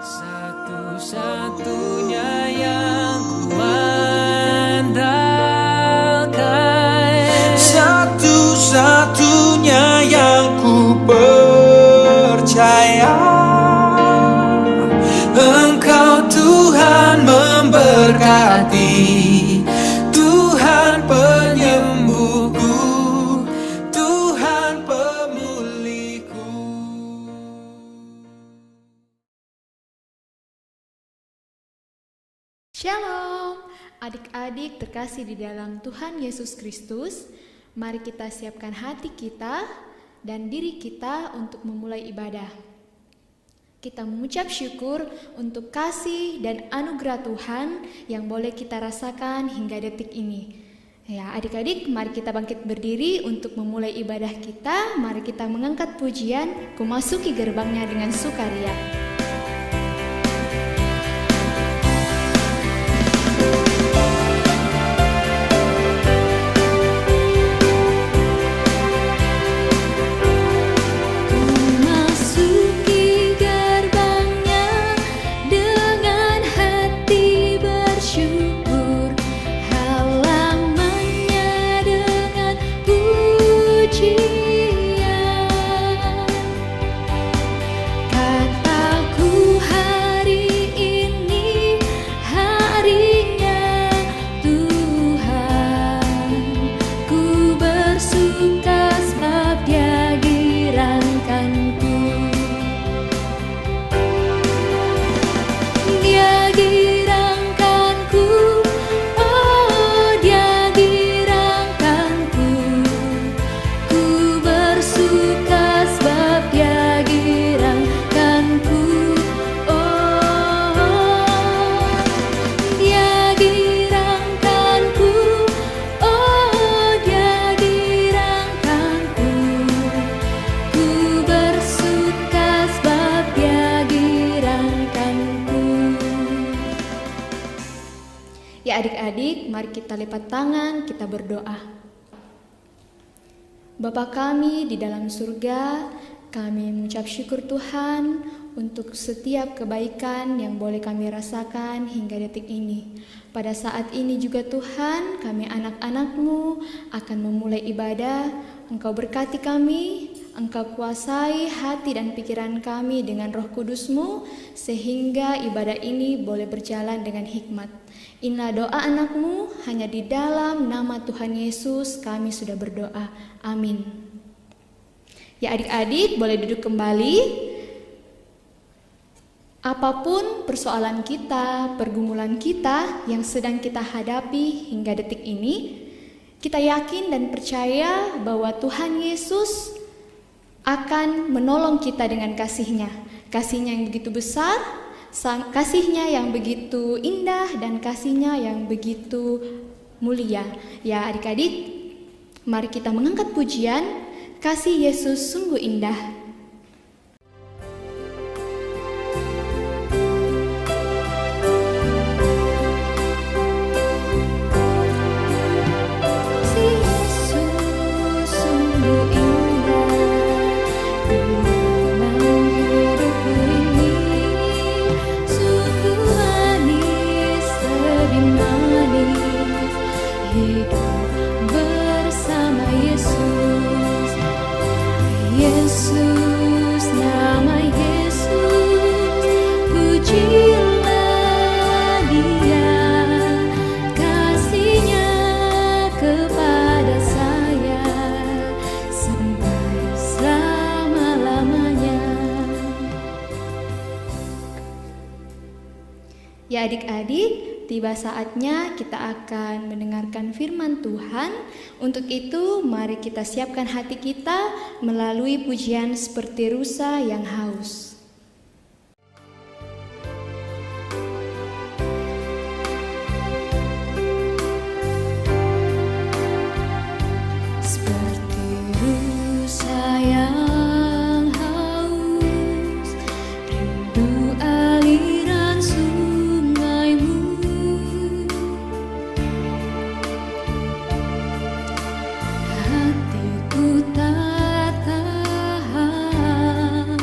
Satu-satunya yang kuandalkan, satu-satunya yang ku percaya. Engkau Tuhan memberkati, Tuhan penyembuhku, Tuhan pemulihku. Shalom, adik-adik terkasih di dalam Tuhan Yesus Kristus. Mari kita siapkan hati kita dan diri kita untuk memulai ibadah. Kita mengucap syukur untuk kasih dan anugerah Tuhan yang boleh kita rasakan hingga detik ini. Ya, adik-adik, mari kita bangkit berdiri untuk memulai ibadah kita. Mari kita mengangkat pujian, ku masuki gerbangnya dengan sukaria. Ya adik-adik, mari kita lipat tangan, kita berdoa. Bapa kami di dalam surga, kami mengucap syukur Tuhan untuk setiap kebaikan yang boleh kami rasakan hingga detik ini. Pada saat ini juga Tuhan, kami anak-anak-Mu akan memulai ibadah. Engkau berkati kami, Engkau kuasai hati dan pikiran kami dengan Roh Kudus-Mu, sehingga ibadah ini boleh berjalan dengan hikmat. Inilah doa anak-Mu, hanya di dalam nama Tuhan Yesus kami sudah berdoa. Amin. Ya adik-adik, boleh duduk kembali. Apapun persoalan kita, pergumulan kita yang sedang kita hadapi hingga detik ini, kita yakin dan percaya bahwa Tuhan Yesus akan menolong kita dengan kasih-Nya. Kasih-Nya yang begitu besar, kasih-Nya yang begitu indah, dan kasih-Nya yang begitu mulia. Ya adik-adik, mari kita mengangkat pujian, Kasih Yesus Sungguh Indah. Yesus, nama Yesus, pujilah Dia, kasih-Nya kepada saya sampai selama-lamanya. Ya adik-adik, tiba saatnya kita akan mendengarkan firman Tuhan. Untuk itu, mari kita siapkan hati kita melalui pujian seperti rusa yang haus. Seperti rusa yang haus, rindu aliran sungai-Mu. Hatiku tak tahan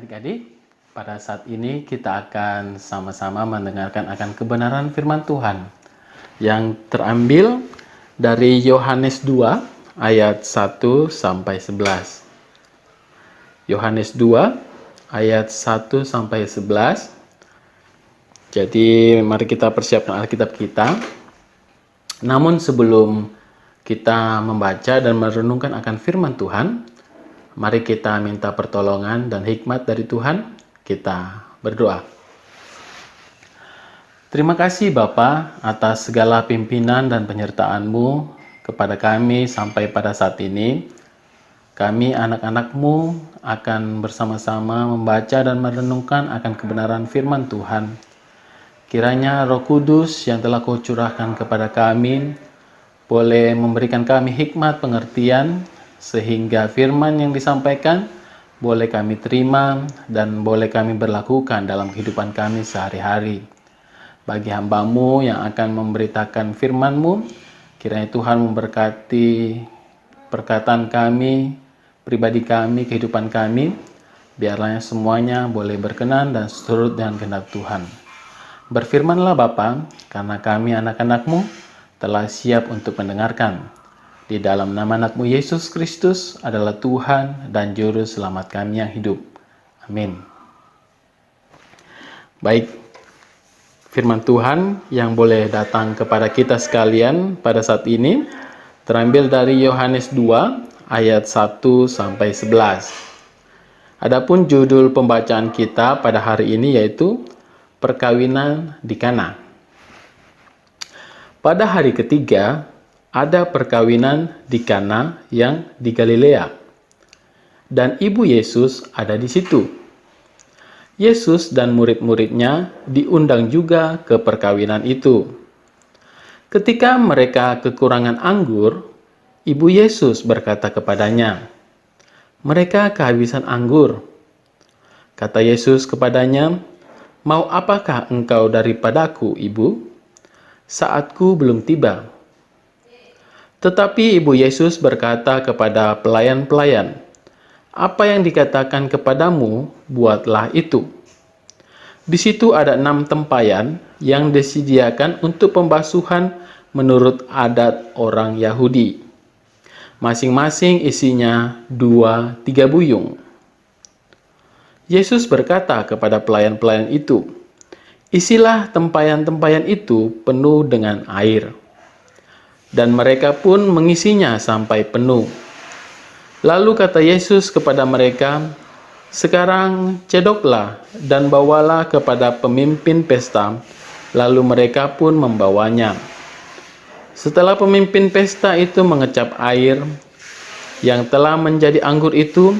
Adik-adik, pada saat ini kita akan sama-sama mendengarkan akan kebenaran firman Tuhan yang terambil dari Yohanes 2 ayat 1 sampai 11. Yohanes 2 ayat 1 sampai 11. Jadi mari kita persiapkan Alkitab kita. Namun sebelum kita membaca dan merenungkan akan firman Tuhan, mari kita minta pertolongan dan hikmat dari Tuhan. Kita berdoa. Terima kasih Bapa atas segala pimpinan dan penyertaan-Mu kepada kami sampai pada saat ini. Kami anak-anak-Mu akan bersama-sama membaca dan merenungkan akan kebenaran firman Tuhan. Kiranya Roh Kudus yang telah Kau curahkan kepada kami boleh memberikan kami hikmat pengertian, sehingga firman yang disampaikan boleh kami terima dan boleh kami berlakukan dalam kehidupan kami sehari-hari. Bagi hamba-Mu yang akan memberitakan firman-Mu, kiranya Tuhan memberkati perkataan kami, pribadi kami, kehidupan kami, biarlah semuanya boleh berkenan dan seturut dengan kehendak Tuhan. Berfirmanlah Bapa, karena kami anak-anak-Mu telah siap untuk mendengarkan. Di dalam nama anak-Mu Yesus Kristus adalah Tuhan dan Juru Selamat kami yang hidup. Amin. Baik, firman Tuhan yang boleh datang kepada kita sekalian pada saat ini terambil dari Yohanes 2 ayat 1 sampai 11. Adapun judul pembacaan kita pada hari ini yaitu perkawinan di Kana. Pada hari ketiga ada perkawinan di Kana yang di Galilea, dan ibu Yesus ada di situ. Yesus dan murid-muridnya diundang juga ke perkawinan itu. Ketika mereka kekurangan anggur, ibu Yesus berkata kepadanya, "Mereka kehabisan anggur." Kata Yesus kepadanya, "Mau apakah engkau daripadaku, ibu? Saatku belum tiba." Tetapi ibu Yesus berkata kepada pelayan-pelayan, "Apa yang dikatakan kepadamu, buatlah itu." Di situ ada 6 tempayan yang disediakan untuk pembasuhan menurut adat orang Yahudi. Masing-masing isinya 2-3 buyung. Yesus berkata kepada pelayan-pelayan itu, "Isilah tempayan-tempayan itu penuh dengan air." Dan mereka pun mengisinya sampai penuh. Lalu kata Yesus kepada mereka, "Sekarang cedoklah dan bawalah kepada pemimpin pesta." Lalu mereka pun membawanya. Setelah pemimpin pesta itu mengecap air yang telah menjadi anggur itu,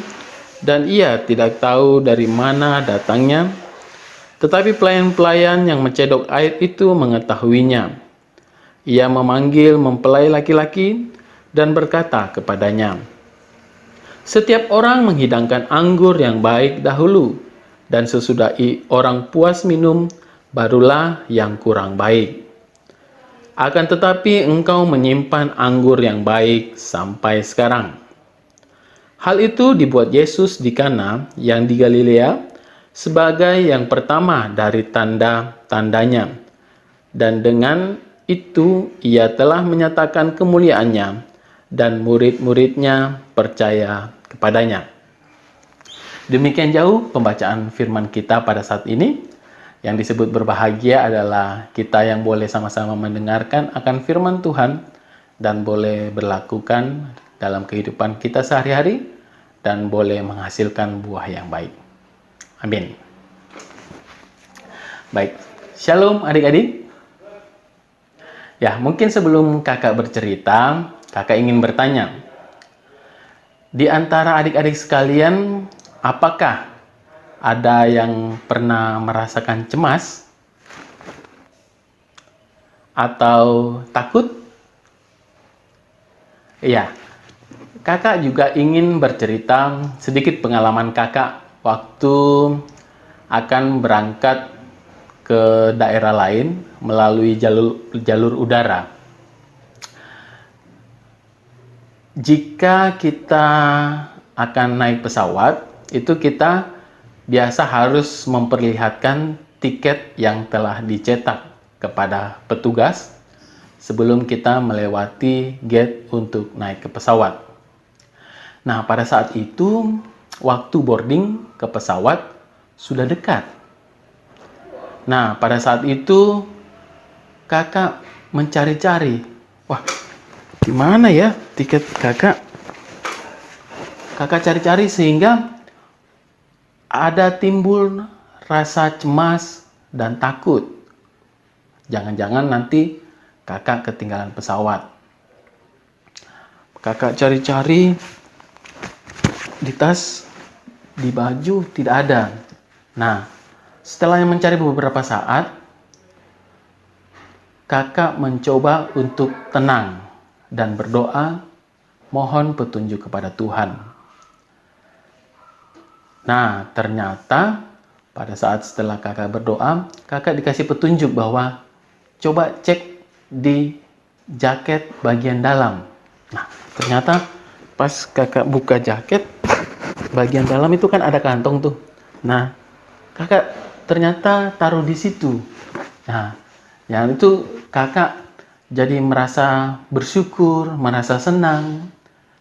dan ia tidak tahu dari mana datangnya, tetapi pelayan-pelayan yang mencedok air itu mengetahuinya. Ia memanggil mempelai laki-laki dan berkata kepadanya, "Setiap orang menghidangkan anggur yang baik dahulu, dan sesudah orang puas minum, barulah yang kurang baik. Akan tetapi engkau menyimpan anggur yang baik sampai sekarang." Hal itu dibuat Yesus di Kana yang di Galilea sebagai yang pertama dari tanda-tandanya, dan dengan itu ia telah menyatakan kemuliaannya, dan murid-muridnya percaya kepadanya. Demikian jauh pembacaan firman kita pada saat ini. Yang disebut berbahagia adalah kita yang boleh sama-sama mendengarkan akan firman Tuhan dan boleh berlakukan dalam kehidupan kita sehari-hari dan boleh menghasilkan buah yang baik. Amin. Baik, shalom adik-adik. Ya, mungkin sebelum kakak bercerita, kakak ingin bertanya. Di antara adik-adik sekalian, apakah ada yang pernah merasakan cemas atau takut? Iya, kakak juga ingin bercerita sedikit pengalaman kakak waktu akan berangkat ke daerah lain melalui jalur udara. Jika kita akan naik pesawat, itu kita biasa harus memperlihatkan tiket yang telah dicetak kepada petugas sebelum kita melewati gate untuk naik ke pesawat. Nah, pada saat itu, waktu boarding ke pesawat sudah dekat. Nah, pada saat itu, kakak mencari-cari. Wah, di mana ya tiket kakak? Kakak cari-cari sehingga ada timbul rasa cemas dan takut. Jangan-jangan nanti kakak ketinggalan pesawat. Kakak cari-cari di tas, di baju, tidak ada. Nah, setelah mencari beberapa saat, kakak mencoba untuk tenang dan berdoa, mohon petunjuk kepada Tuhan. Nah, ternyata pada saat setelah kakak berdoa, kakak dikasih petunjuk bahwa coba cek di jaket bagian dalam. Nah, ternyata pas kakak buka jaket, bagian dalam itu kan ada kantong tuh. Nah, kakak ternyata taruh di situ. Nah, yang itu kakak jadi merasa bersyukur, merasa senang,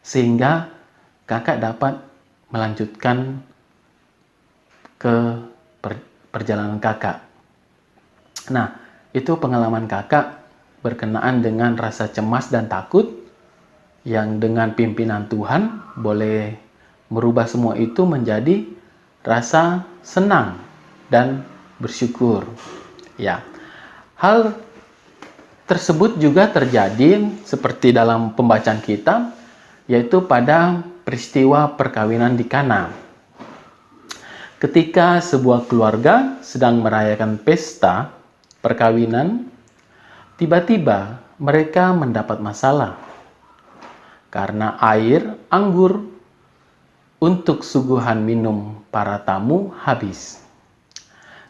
sehingga kakak dapat melanjutkan ke perjalanan kakak. Nah, itu pengalaman kakak berkenaan dengan rasa cemas dan takut yang dengan pimpinan Tuhan boleh merubah semua itu menjadi rasa senang dan bersyukur. Ya. Hal tersebut juga terjadi seperti dalam pembacaan kita, yaitu pada peristiwa perkawinan di Kana. Ketika sebuah keluarga sedang merayakan pesta perkawinan, tiba-tiba mereka mendapat masalah karena air anggur untuk suguhan minum para tamu habis.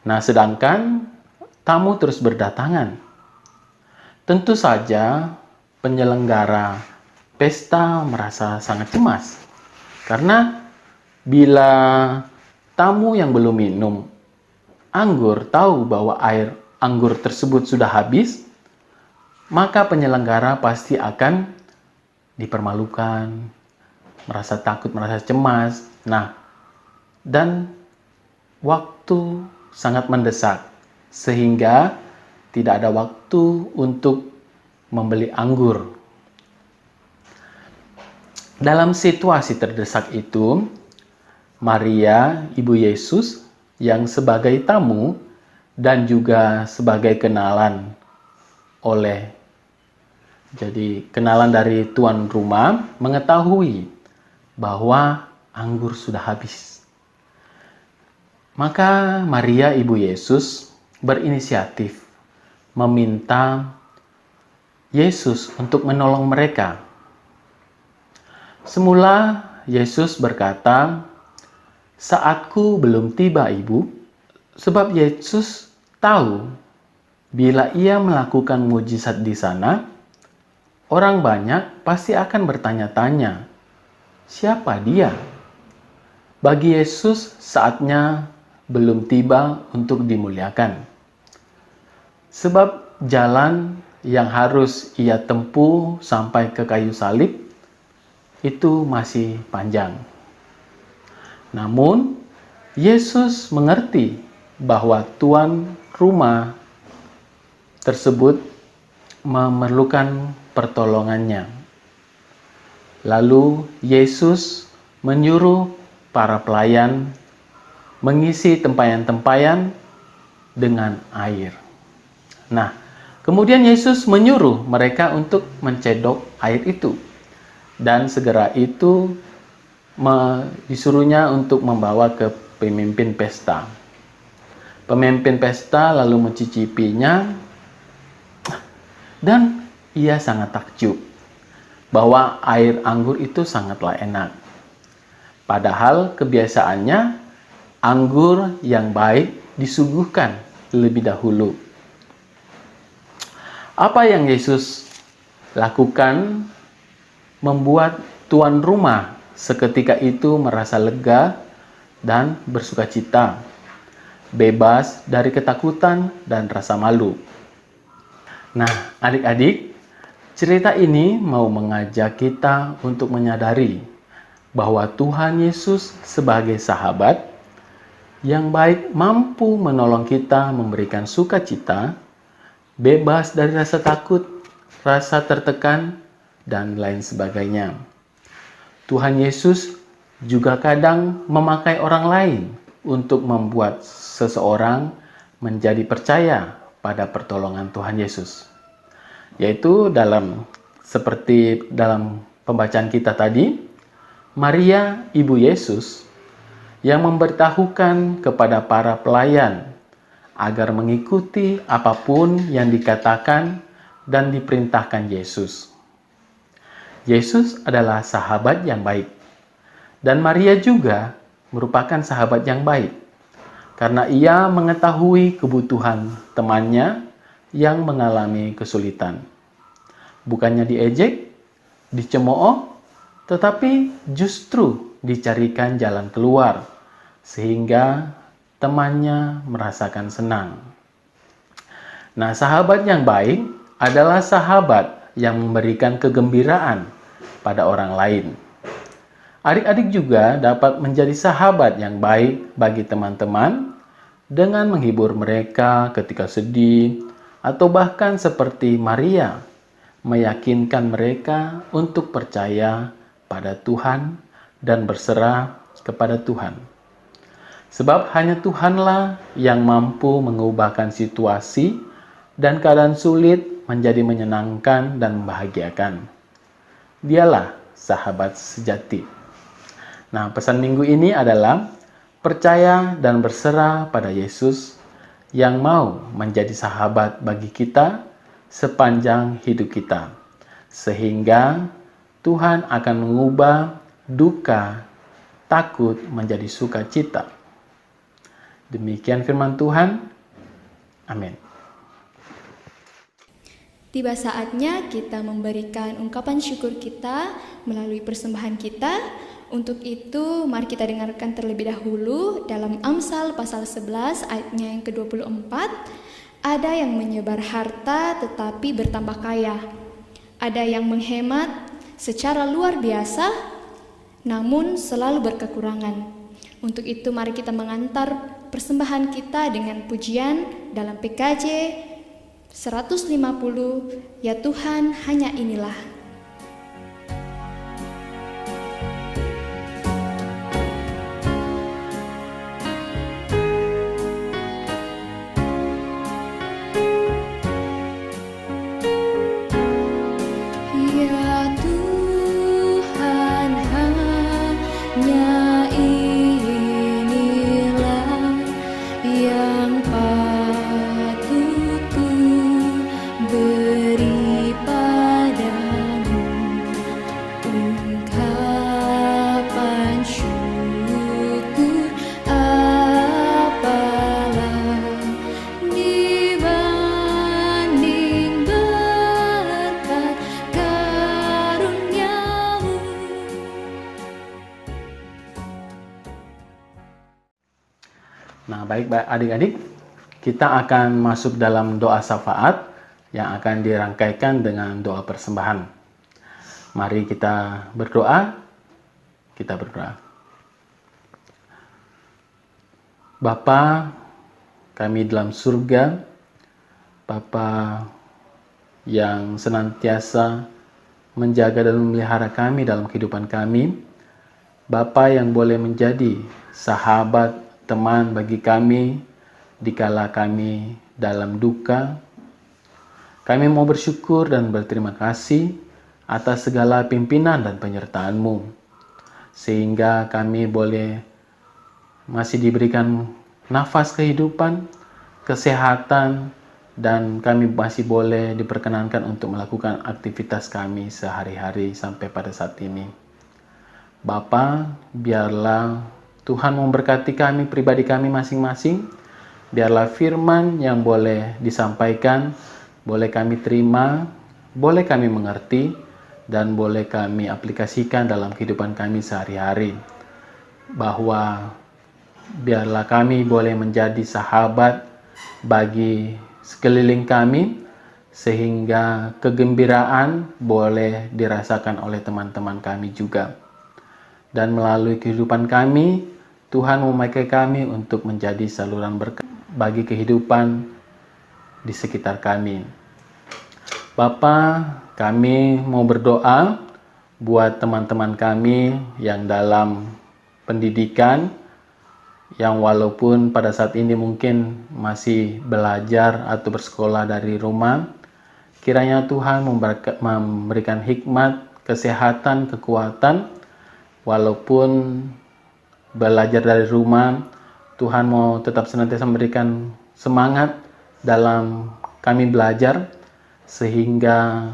Nah, sedangkan tamu terus berdatangan. Tentu saja penyelenggara pesta merasa sangat cemas. Karena bila tamu yang belum minum anggur tahu bahwa air anggur tersebut sudah habis, maka penyelenggara pasti akan dipermalukan, merasa takut, merasa cemas. Nah, dan waktu sangat mendesak, sehingga tidak ada waktu untuk membeli anggur. Dalam situasi terdesak itu, Maria, ibu Yesus, yang sebagai tamu dan juga sebagai kenalan dari tuan rumah, mengetahui bahwa anggur sudah habis. Maka Maria, ibu Yesus, berinisiatif meminta Yesus untuk menolong mereka. Semula Yesus berkata, "Saatku belum tiba, Ibu," sebab Yesus tahu bila ia melakukan mujizat di sana, orang banyak pasti akan bertanya-tanya, siapa dia? Bagi Yesus saatnya belum tiba untuk dimuliakan. Sebab jalan yang harus ia tempuh sampai ke kayu salib itu masih panjang. Namun, Yesus mengerti bahwa tuan rumah tersebut memerlukan pertolongannya. Lalu, Yesus menyuruh para pelayan mengisi tempayan-tempayan dengan air. Nah, kemudian Yesus menyuruh mereka untuk mencedok air itu. Dan segera itu disuruhnya untuk membawa ke pemimpin pesta. Pemimpin pesta lalu mencicipinya dan ia sangat takjub bahwa air anggur itu sangatlah enak. Padahal kebiasaannya anggur yang baik disuguhkan lebih dahulu. Apa yang Yesus lakukan membuat tuan rumah seketika itu merasa lega dan bersukacita, bebas dari ketakutan dan rasa malu. Nah, adik-adik, cerita ini mau mengajak kita untuk menyadari bahwa Tuhan Yesus sebagai sahabat yang baik mampu menolong kita memberikan sukacita, bebas dari rasa takut, rasa tertekan, dan lain sebagainya. Tuhan Yesus juga kadang memakai orang lain untuk membuat seseorang menjadi percaya pada pertolongan Tuhan Yesus. Yaitu seperti dalam pembacaan kita tadi, Maria, Ibu Yesus, yang memberitahukan kepada para pelayan agar mengikuti apapun yang dikatakan dan diperintahkan Yesus. Yesus adalah sahabat yang baik, dan Maria juga merupakan sahabat yang baik, karena ia mengetahui kebutuhan temannya yang mengalami kesulitan. Bukannya diejek, dicemooh, tetapi justru dicarikan jalan keluar, sehingga temannya merasakan senang. Nah, sahabat yang baik adalah sahabat yang memberikan kegembiraan pada orang lain. Adik-adik juga dapat menjadi sahabat yang baik bagi teman-teman dengan menghibur mereka ketika sedih, atau bahkan seperti Maria, meyakinkan mereka untuk percaya pada Tuhan dan berserah kepada Tuhan. Sebab hanya Tuhanlah yang mampu mengubahkan situasi dan keadaan sulit menjadi menyenangkan dan membahagiakan. Dialah sahabat sejati. Nah, pesan minggu ini adalah percaya dan berserah pada Yesus yang mau menjadi sahabat bagi kita sepanjang hidup kita, sehingga Tuhan akan mengubah duka, takut menjadi sukacita. Demikian firman Tuhan. Amin. Tiba saatnya kita memberikan ungkapan syukur kita melalui persembahan kita. Untuk itu, mari kita dengarkan terlebih dahulu dalam Amsal pasal 11 ayatnya yang ke-24. Ada yang menyebar harta tetapi bertambah kaya. Ada yang menghemat secara luar biasa, namun selalu berkekurangan. Untuk itu, mari kita mengantar persembahan kita dengan pujian dalam PKJ 150, Ya Tuhan, hanya inilah. Ya Tuhan, hanya inilah yang patut ku beri padamu, ungkapan syukur apalah dibanding berkat karuniamu. Nah, baik adik-adik, kita akan masuk dalam doa syafaat yang akan dirangkaikan dengan doa persembahan. Mari kita berdoa. Kita berdoa. Bapa kami dalam surga, Bapa yang senantiasa menjaga dan memelihara kami dalam kehidupan kami, Bapa yang boleh menjadi sahabat, teman bagi kami dikala kami dalam duka. Kami mau bersyukur dan berterima kasih atas segala pimpinan dan penyertaan-Mu, sehingga kami boleh masih diberikan nafas kehidupan, kesehatan, dan kami masih boleh diperkenankan untuk melakukan aktivitas kami sehari-hari sampai pada saat ini. Bapa, biarlah Tuhan memberkati kami, pribadi kami masing-masing. Biarlah firman yang boleh disampaikan, boleh kami terima, boleh kami mengerti, dan boleh kami aplikasikan dalam kehidupan kami sehari-hari. Bahwa biarlah kami boleh menjadi sahabat bagi sekeliling kami, sehingga kegembiraan boleh dirasakan oleh teman-teman kami juga. Dan melalui kehidupan kami, Tuhan memakai kami untuk menjadi saluran berkat bagi kehidupan di sekitar kami. Bapa, kami mau berdoa buat teman-teman kami yang dalam pendidikan, yang walaupun pada saat ini mungkin masih belajar atau bersekolah dari rumah, kiranya Tuhan memberikan hikmat, kesehatan, kekuatan, walaupun belajar dari rumah, Tuhan mau tetap senantiasa memberikan semangat dalam kami belajar, sehingga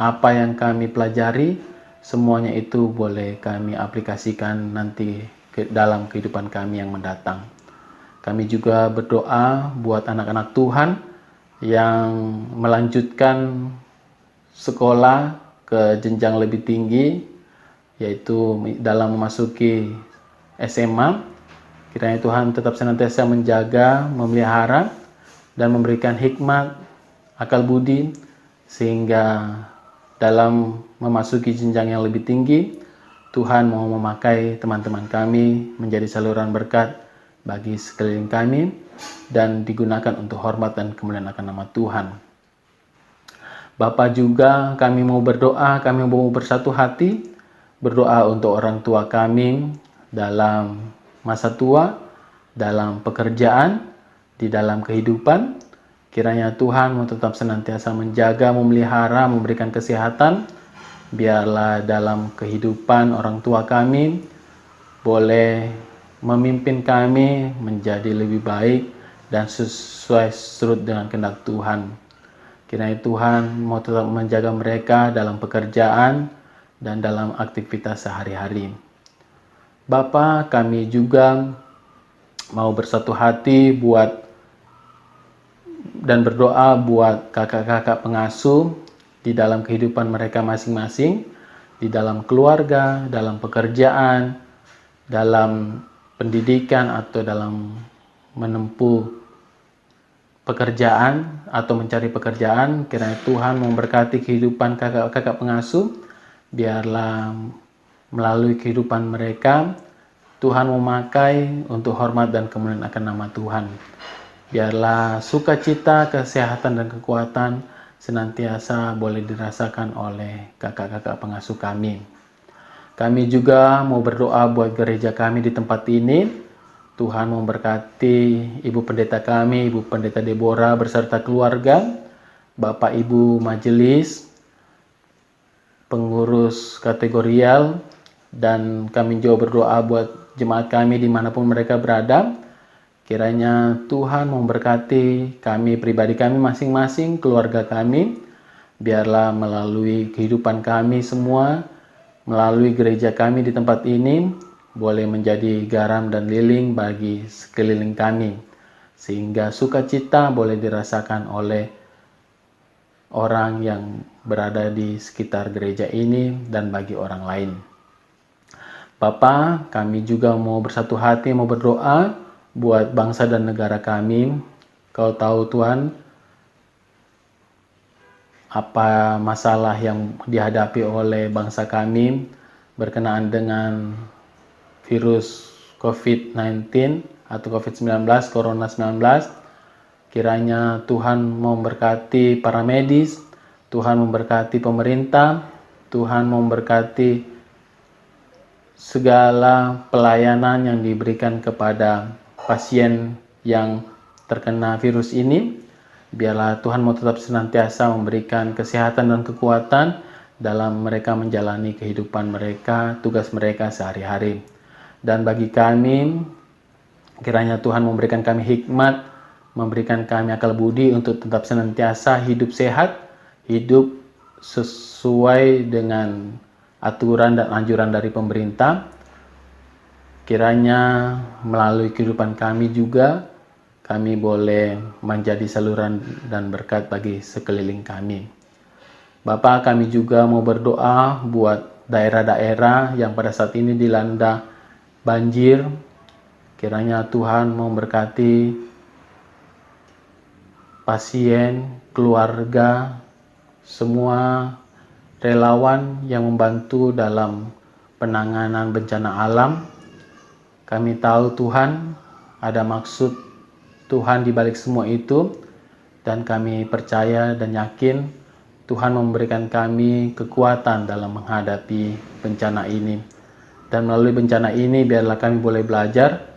apa yang kami pelajari, semuanya itu boleh kami aplikasikan nanti dalam kehidupan kami yang mendatang. Kami juga berdoa buat anak-anak Tuhan yang melanjutkan sekolah ke jenjang lebih tinggi, yaitu dalam memasuki SMA. Kiranya Tuhan tetap senantiasa menjaga, memelihara, dan memberikan hikmat, akal budi, sehingga dalam memasuki jenjang yang lebih tinggi, Tuhan mau memakai teman-teman kami menjadi saluran berkat bagi sekeliling kami dan digunakan untuk hormat dan kemuliaan akan nama Tuhan. Bapa, juga kami mau berdoa, kami mau bersatu hati, berdoa untuk orang tua kami dalam masa tua, dalam pekerjaan, di dalam kehidupan. Kiranya Tuhan mau tetap senantiasa menjaga, memelihara, memberikan kesehatan. Biarlah dalam kehidupan orang tua kami boleh memimpin kami menjadi lebih baik dan sesuai surut dengan kehendak Tuhan. Kiranya Tuhan mau tetap menjaga mereka dalam pekerjaan dan dalam aktivitas sehari-hari. Bapa, kami juga mau bersatu hati dan berdoa buat kakak-kakak pengasuh di dalam kehidupan mereka masing-masing, di dalam keluarga, dalam pekerjaan, dalam pendidikan, atau dalam menempuh pekerjaan atau mencari pekerjaan. Kiranya Tuhan memberkati kehidupan kakak-kakak pengasuh. Biarlah melalui kehidupan mereka, Tuhan memakai untuk hormat dan kemuliaan akan nama Tuhan. Biarlah sukacita, kesehatan, dan kekuatan senantiasa boleh dirasakan oleh kakak-kakak pengasuh kami. Kami juga mau berdoa buat gereja kami di tempat ini. Tuhan memberkati Ibu Pendeta kami, Ibu Pendeta Deborah beserta keluarga, Bapak Ibu Majelis, pengurus kategorial, dan kami juga berdoa buat jemaat kami dimanapun mereka berada. Kiranya Tuhan memberkati kami pribadi kami masing-masing, keluarga kami. Biarlah melalui kehidupan kami semua, melalui gereja kami di tempat ini, boleh menjadi garam dan lilin bagi sekeliling kami. Sehingga sukacita boleh dirasakan oleh orang yang berada di sekitar gereja ini dan bagi orang lain. Bapa, kami juga mau bersatu hati, mau berdoa buat bangsa dan negara kami. Kau tahu Tuhan, apa masalah yang dihadapi oleh bangsa kami berkenaan dengan virus COVID-19 atau COVID-19, Corona 19. Kiranya Tuhan memberkati para medis, Tuhan memberkati pemerintah, Tuhan memberkati segala pelayanan yang diberikan kepada pasien yang terkena virus ini. Biarlah Tuhan mau tetap senantiasa memberikan kesehatan dan kekuatan dalam mereka menjalani kehidupan mereka, tugas mereka sehari-hari. Dan bagi kami, kiranya Tuhan memberikan kami hikmat, memberikan kami akal budi untuk tetap senantiasa hidup sehat, hidup sesuai dengan aturan dan anjuran dari pemerintah. Kiranya melalui kehidupan kami juga, kami boleh menjadi saluran dan berkat bagi sekeliling kami. Bapak, kami juga mau berdoa buat daerah-daerah yang pada saat ini dilanda banjir. Kiranya Tuhan memberkati pasien, keluarga, semua relawan yang membantu dalam penanganan bencana alam. Kami tahu Tuhan ada maksud Tuhan di balik semua itu, dan kami percaya dan yakin Tuhan memberikan kami kekuatan dalam menghadapi bencana ini. Dan melalui bencana ini biarlah kami boleh belajar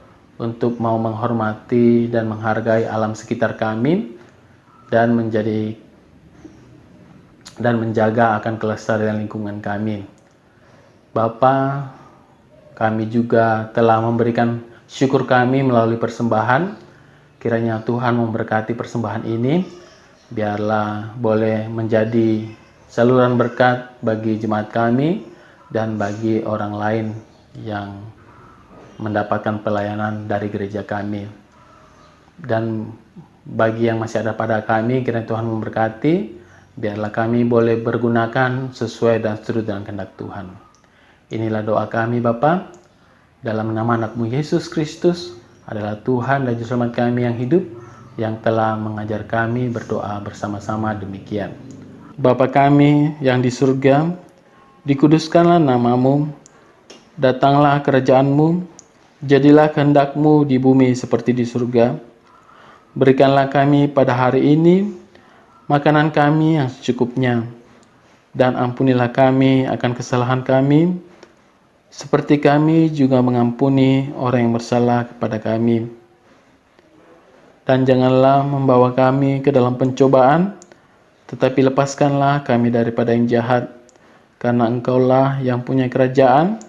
untuk mau menghormati dan menghargai alam sekitar kami dan menjaga akan kelestarian lingkungan kami. Bapa, kami juga telah memberikan syukur kami melalui persembahan. Kiranya Tuhan memberkati persembahan ini, biarlah boleh menjadi saluran berkat bagi jemaat kami dan bagi orang lain yang mendapatkan pelayanan dari gereja kami. Dan bagi yang masih ada pada kami, kiranya Tuhan memberkati, biarlah kami boleh bergunakan sesuai dan seturut dengan kehendak Tuhan. Inilah doa kami Bapa, dalam nama anak-Mu Yesus Kristus adalah Tuhan dan Juru Selamat kami yang hidup, yang telah mengajar kami berdoa bersama-sama demikian. Bapa kami yang di surga, dikuduskanlah nama-Mu, datanglah kerajaan-Mu, jadilah kehendak-Mu di bumi seperti di surga. Berikanlah kami pada hari ini makanan kami yang secukupnya, dan ampunilah kami akan kesalahan kami, seperti kami juga mengampuni orang yang bersalah kepada kami. Dan janganlah membawa kami ke dalam pencobaan, tetapi lepaskanlah kami daripada yang jahat, karena Engkaulah yang punya kerajaan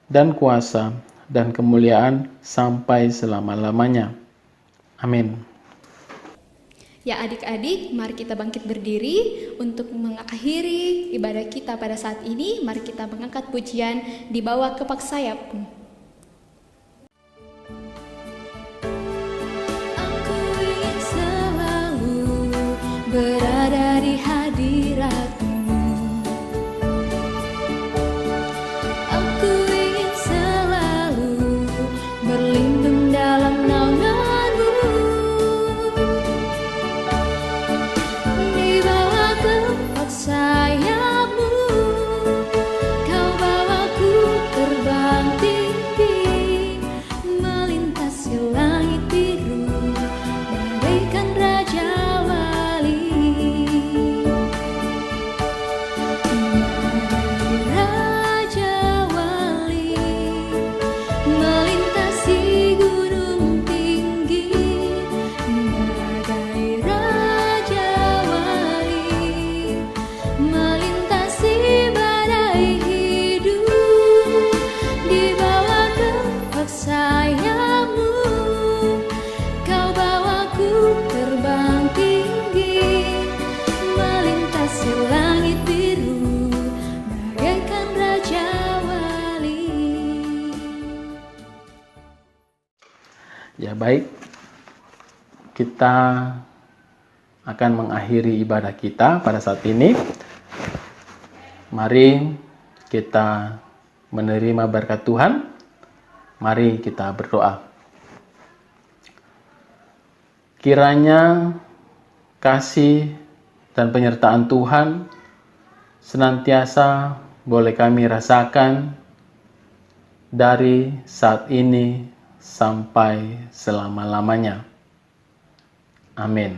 dan kuasa dan kemuliaan sampai selama-lamanya. Amin. Ya adik-adik, mari kita bangkit berdiri untuk mengakhiri ibadah kita pada saat ini. Mari kita mengangkat pujian dibawa kepak sayapmu. Aku ingin selalu berada di hadirat-Mu. Aku ingin selalu berlindung dalam naungan-Mu. Di bawah kepak sayap-Mu, Kau bawaku terbang tinggi, melintasi langit biru, bagaikan Raja Wali. Raja Wali, melintasi gunung tinggi, bagai Raja Wali, melintasi badai hidup. Di bawah kepak sayap-Mu, Kau bawaku terbang tinggi, melintasi langit biru, bagaikan Raja Wali. Ya baik, kita akan mengakhiri ibadah kita pada saat ini. Mari kita menerima berkat Tuhan. Mari kita berdoa. Kiranya kasih dan penyertaan Tuhan senantiasa boleh kami rasakan dari saat ini sampai selama-lamanya. Amin.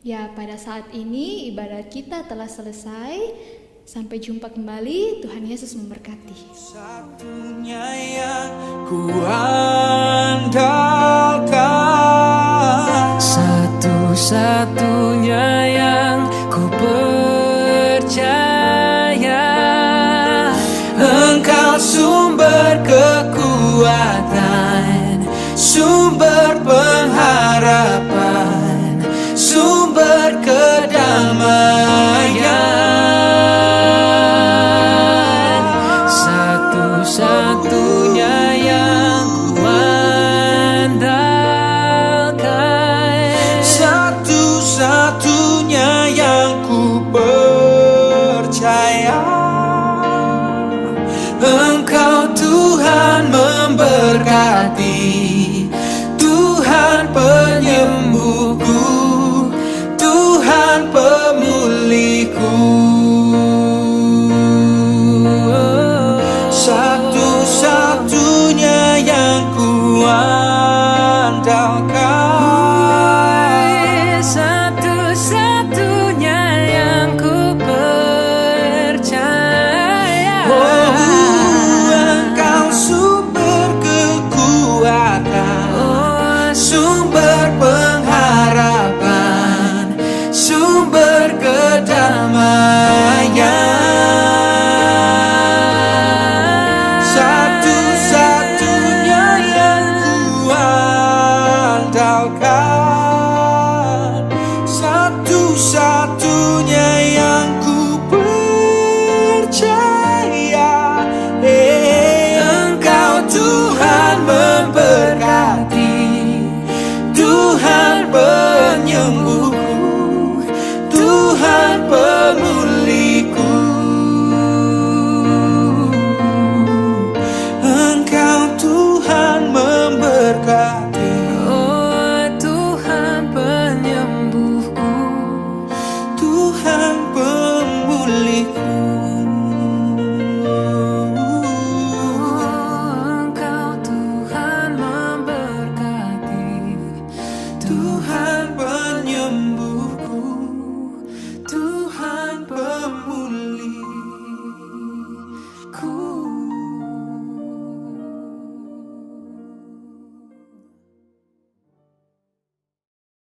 Ya, pada saat ini ibadah kita telah selesai. Sampai jumpa kembali, Tuhan Yesus memberkati. Satunya yang ku andalkan, satu-satunya yang ku percaya. Engkau sumber kekuatan, sumber